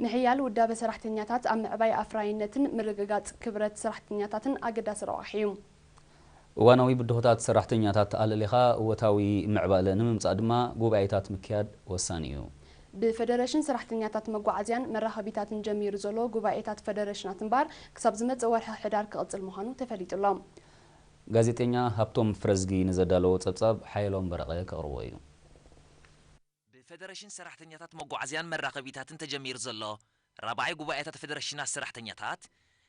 نحيال ودابة سرحتنياتات أم عباية أفراينتن مرققات كبرت سرحتنياتاتن أقدا سرواحيوم وانوي بدهوتات سرحتنياتات ألليخا وتاوي معبالة نممصا دما قوبايتات مكياد وسانيو بفدريشن سرحتنياتات مقوعزيان مراخبيتات جمير زولو قوبايتات فدريشنات مبار كساب زمت زوالح حدار كقلص المهانو تفليت اللهم غازيتينيا هابتوم فرزغي نزدالو تصبصب حيلوم برقه كقربويو بفدريشن سرحتنياتات مقوعزيان مراخبيتات تجمير زولو رابعي قوبايتات فدريشنات سرحتنياتات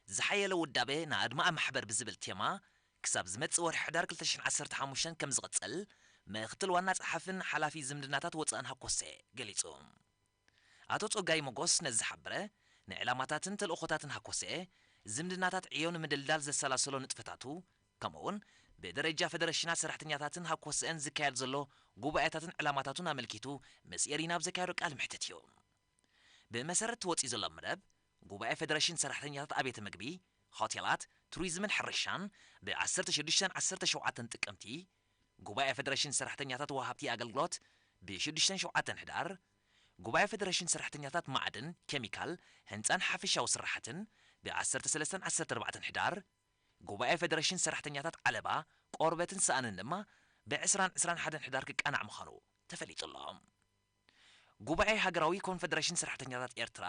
زحيلو ودابه نادما محبر بزبل تيما كساب زمت زوالح حدار كلتشن عسر تحاموشن كم زغتصل ما يختل وانا صحفن حلافي زمدناتات وصانها كوسي قليصوم አቶ ጾጋይ ሞጎስ ነዝሐብረ ንዕላማታትን ተልእኾታትን ሃኮሰ ዝምድናታት ዕዮን ምድልዳል ዘሰላሰሎ ንጥፈታቱ ከምኡን በደረጃ ፌደሬሽናት ሰራሕተኛታትን ሃኮሰን ዝካየድ ዘሎ ጉባኤታትን ዕላማታቱን አመልኪቱ መስየሪ ናብ ዘካየዱ ቃል ምሕተት እዩ በመሰረት ወፂ ዘሎ መደብ ጉባኤ ፌደሬሽን ሰራሕተኛታት አቤት ምግቢ ሆቴላት ቱሪዝምን ሕርሻን ብ1617 ጥቅምቲ ጉባኤ ፌደሬሽን ሰራሕተኛታት ወሃብቲ አገልግሎት ብ67 ህዳር ጉባኤ ፌደሬሽን ሰራሕተኛታት ማዕድን ኬሚካል ህንፃን ሓፈሻዊ ስራሕትን ብ1314 ህዳር ጉባኤ ፌደሬሽን ሰራሕተኛታት ዓለባ ቆርበትን ሰአንን ድማ ብ2021 ህዳር ክቃናዕ ምዃኑ ተፈሊጡሎም ጉባኤ ሃገራዊ ኮንፌደሬሽን ሰራሕተኛታት ኤርትራ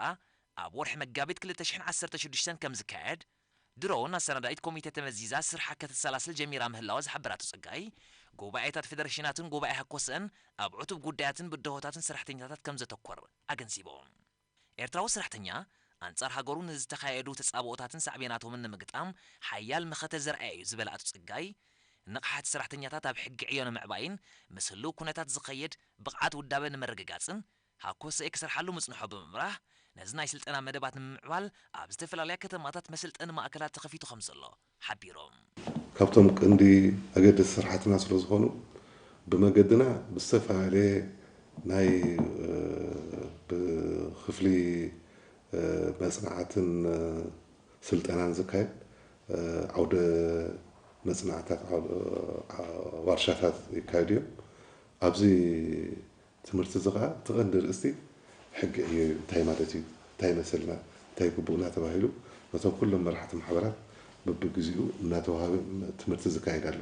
ኣብ ወርሒ መጋቢት 2016 ከም ዝካየድ ድሮውን ኣሰናዳኢት ኮሚቴ ተመዚዛ ስርሓ ከተሰላስል ጀሚራ ምህላዋ ዝሓበራቱ ጸጋይ ጉባኤታት ፌደሬሽናትን ጉባኤ ሃኮሰን ኣብ ዕቱብ ጉዳያትን ብድሆታትን ሰራሕተኛታት ከም ዘተኮር ኣገንዚቦም ኤርትራዊ ሰራሕተኛ አንጻር ሃገሩ ንዝተኻየዱ ተጻብኦታትን ሳዕቤናቶምን ንምግጣም ሓያል መኸተ ዘርአየ እዩ ዝበላቱ ጸጋይ ንቕሓት ሰራሕተኛታት ኣብ ሕጊ ዕዮ ንምዕባይን ምስሉ ኩነታት ዝኸየድ ብቕዓት ውዳበ ንምርግጋጽን ሃኮሰ ክሰርሓሉ ምጽንሖ ብምምራሕ ነዚ ናይ ስልጠና መደባት ንምዕባል ኣብ ዝተፈላለያ ከተማታት መስልጠኒ ማእከላት ተኸፊቱ ከም ዘሎ ሓቢሮም ካብቶም ቅንዲ ኣገደስቲ ስራሕትና ስለ ዝኾኑ ብመገድና ብዝተፈላለየ ናይ ብክፍሊ መጽናዕትን ስልጠናን ዝካየድ ዓውደ መጽናዕታት ዋርሻታት ይካየዱ እዮም ኣብዚ ትምህርቲ ዝኻ ትቐንዲ ርእስቲ ሕጊ እዩ እንታይ ማለት እዩ እንታይ መሰልና እንታይ ግቡእና ተባሂሉ ነቶም ኩሎም መራሕቲ ማሕበራት በብግዚኡ እናተዋሃበ ትምህርቲ ዝካየድ ኣሎ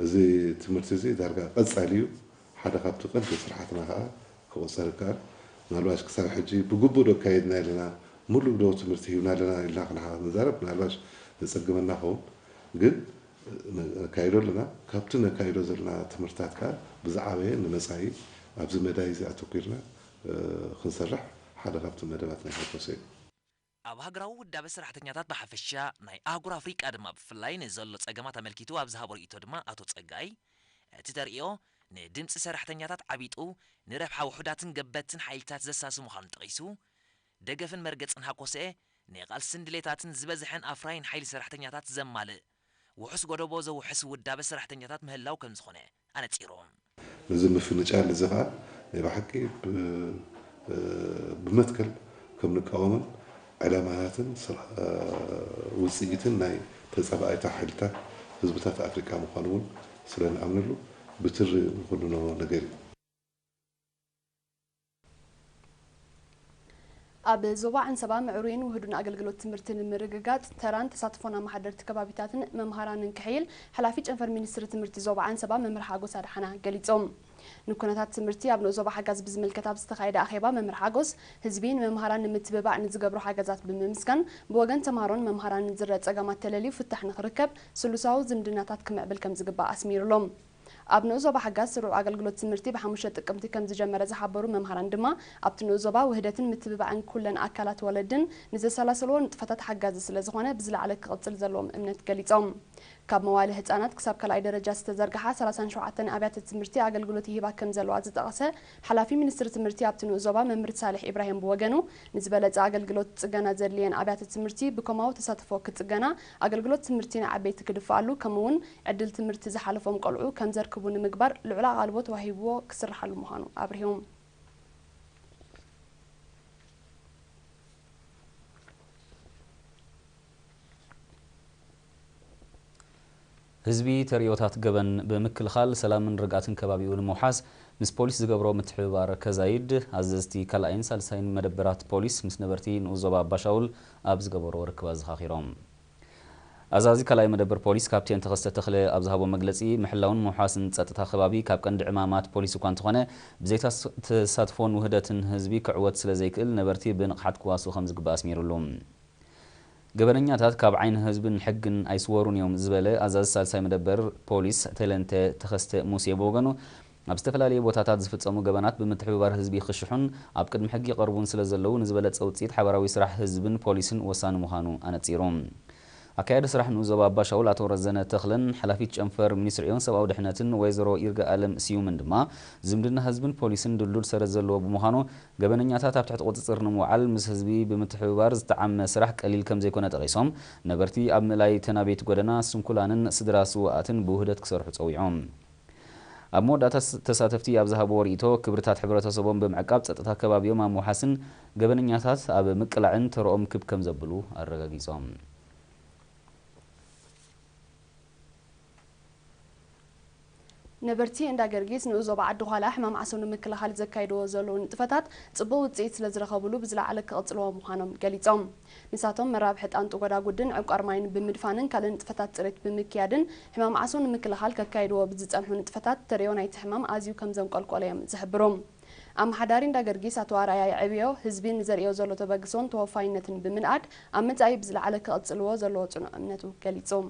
እዚ ትምህርቲ እዚ ዳርጋ ቀጻሊ እዩ ሓደ ካብቲ ቀንዲ ስራሕትና ከዓ ክቆፀር ይከኣል ምናልባሽ ክሳብ ሕጂ ብግቡእ ዶ ካየድና ኣለና ሙሉእ ዶ ትምህርቲ ሂብና ኣለና ኢልና ክንዛረብ ምናልባሽ ዘፀግመና ኸውን ግን ነካይዶ ኣለና ካብቲ ነካይዶ ዘለና ትምህርትታት ከዓ ብዛዕበየ ንመጻኢ ኣብዚ መዳይ እዚ ኣተኲርና ክንሰርሕ ሓደ ካብቲ መደባት ናይ ሃኮሰ እዩ ኣብ ሃገራዊ ውዳበ ሰራሕተኛታት ብሓፈሻ ናይ ኣህጉር ኣፍሪቃ ድማ ብፍላይ ንዘሎ ጸገማት ኣመልኪቱ ኣብ ዝሃቦ ርእይቶ ድማ ኣቶ ጸጋይ እቲ ተርእዮ ንድምፂ ሰራሕተኛታት ዓቢጡ ንረብሓ ውሑዳትን ገበትን ሓይልታት ዘሳሲ ምዃኑ ጠቒሱ ደገፍን መርገፅን ሃኮሰ ንቓልስን ድሌታትን ዝበዝሐን ኣፍራይን ሓይሊ ሰራሕተኛታት ዘማልእ ውሑስ ጎደቦ ዘውሕስ ውዳበ ሰራሕተኛታት ምህላው ከም ዝኾነ ኣነፂሮም እዚ ምፍንጫል እዚ ከዓ ናይ ብሓቂ ብመትከል ከም ንቃወምን ዕላማታትን ውፅኢትን ናይ ተፀባኢታ ሓይልታት ህዝብታት ኣፍሪቃ ምዃኑ እውን ስለ ንኣምንሉ ብትሪ ንኩልኖ ነገር እዩ ኣብ ዞባ አንሰባ ምዕሩይን ውህዱን አገልግሎት ትምህርትን ምርግጋጽ ተራን ተሳትፎና ማሕደርቲ ከባቢታትን መምሃራንን ክሕይል ሓላፊ ጨንፈር ሚኒስትሪ ትምህርቲ ዞባ አንሰባ መምህር ሓጎስ አድሓና ገሊጾም ንኩነታት ትምህርቲ ኣብ ዞባ ሓጋዝ ብዝምልከት ኣብ ዝተኻየደ ኣኼባ መምህር ሓጎስ ህዝቢን መምሃራን ንምትብባዕ ንዝገብሩ ሓገዛት ብምምስጋን ብወገን ተምሃሮን መምሃራንን ዝረአ ጸገማት ተለልዩ ፍታሕ ንኽርከብ ስሉሳዊ ዝምድናታት ክምዕብል ከም ዝግባእ ኣስሚሩሎም ኣብ ዞባ ሓጋዝ ስሩዕ አገልግሎት ትምህርቲ ብ5 ጥቅምቲ ከም ዝጀመረ ዝሓበሩ መምሃራን ድማ ኣብቲ ዞባ ውህደትን ምትብባዕን ኩለን ኣካላት ወለድን ንዘሰላሰልዎ ንጥፈታት ሓጋዝ ስለ ዝኾነ ብዝለዓለ ክቕፅል ዘለዎም እምነት ገሊጾም ካብ መዋለ ህፃናት ክሳብ ካልኣይ ደረጃ ዝተዘርግሓ 37 ኣብያተ ትምህርቲ አገልግሎት ይህባ ከም ዘለዋ ዝጠቐሰ ሓላፊ ሚኒስትሪ ትምህርቲ ኣብቲ ዞባ መምህር ሳሌሕ ኢብራሂም ብወገኑ ንዝበለጸ አገልግሎት ጽገና ዘድልየን ኣብያተ ትምህርቲ ብከማዊ ተሳትፎ ክጽገና አገልግሎት ትምህርቲ ንዓበይቲ ክድፍኣሉ ከምኡውን ዕድል ትምህርቲ ዝሓለፎም ቆልዑ ከም ዘርክቡ ንምግባር ልዑል ኣቓልቦ ተዋሂብዎ ክስርሓሉ ምዃኑ ኣብሪሆም ህዝቢ ተሪዮታት ገበን በምክልኻል ሰላምን ርጋትን ከባቢውን መውሓስ ምስ ፖሊስ ዝገብሮ ምትሕብባር ከዛይድ ኣዘዝቲ ካልኣይን ሳልሳይን መደበራት ፖሊስ ምስ ነበርቲ ንኡዞባ ኣባሻውል ኣብ ዝገበሮ ርክባ ዘኻኺሮም ኣዛዚ ካልኣይ መደበር ፖሊስ ካፕቴን ተኸስተ ተኽለ ኣብ ዝሃቦ መግለጺ ምሕላውን መውሓስን ጸጥታ ከባቢ ካብ ቀንዲ ዕማማት ፖሊስ እኳ እንተኾነ ብዘይታ ተሳትፎን ውህደትን ህዝቢ ክዕወት ስለ ዘይክእል ነበርቲ ብንቕሓት ክዋሱ ከም ዝግባእ ኣስሚሩሉ ገበነኛታት ካብ ዓይን ህዝብን ሕግን ኣይስወሩን እዮም ዝበለ ኣዛዚ ሳልሳይ መደበር ፖሊስ ተለንተ ተኸስተ ሙሴ በወገኑ ኣብ ዝተፈላለዩ ቦታታት ዝፍጸሙ ገበናት ብምትሕብባር ህዝቢ ክሽሑን ኣብ ቅድሚ ሕጊ ይቐርቡን ስለ ዘለዉ ንዝበለጸ ውፅኢት ሓበራዊ ስራሕ ህዝብን ፖሊስን ወሳኒ ምዃኑ ኣነጺሮም ኣካያዲ ስራሕ ንኡዞባ ኣባሻውል ኣቶ ረዘነ ተኽለን ሓላፊት ጨንፈር ሚኒስትሪ ዕዮን ሰብኣዊ ድሕነትን ወይዘሮ ይርጋ ኣለም ስዩምን ድማ ዝምድና ህዝብን ፖሊስን ድልዱል ሰረት ዘለዎ ብምዃኑ ገበነኛታት ኣብ ትሕቲ ቁፅፅር ንምውዓል ምስ ህዝቢ ብምትሕብባር ዝተዓመ ስራሕ ቀሊል ከም ዘይኮነ ጠቒሶም ነበርቲ ኣብ ምእላይ ተናቤት ጎደና ስንኩላንን ስድራ ስዋኣትን ብውህደት ክሰርሑ ፀዊዖም ኣብ መወዳእታ ተሳተፍቲ ኣብ ዝሃቦ ርኢቶ ክብርታት ሕብረተሰቦም ብምዕቃብ ጸጥታ ከባቢዮም ኣብ ምውሓስን ገበነኛታት ኣብ ምቅላዕን ተረኦም ክብ ከም ዘብሉ ኣረጋጊጾም ነበርቲ እንዳገርጊስ ንኡዞባ ዓዲ ኋላ ሕማም ዓሰውን ምክልኻል ዘካይድዎ ዘለዉ ንጥፈታት ጽቡቕ ውፅኢት ስለ ዝረኸብሉ ብዝለዓለ ክቕጽልዎ ምዃኖም ገሊጾም ንሳቶም መራብሒ ጣንጡ ጎዳጉድን ዕቋር ማይን ብምድፋንን ካልእ ንጥፈታት ፅሬት ብምክያድን ሕማም ዓሰውን ምክልኻል ከካይድዎ ብዝጸንሑ ንጥፈታት ተሪዮ ናይቲ ሕማም ኣዝዩ ከም ዘንቆልቆለ እዮም ዝሕብሮም ኣመሓዳሪ እንዳገርጊስ ኣቶ ኣርኣያ ይዕብዮ ህዝቢ ንዘርእዮ ዘሎ ተበግሶን ተወፋይነትን ብምንኣድ ኣብ መጻኢ ብዝለዓለ ክቕጽልዎ ዘለዎ ጽኑዕ እምነቱ ገሊጾም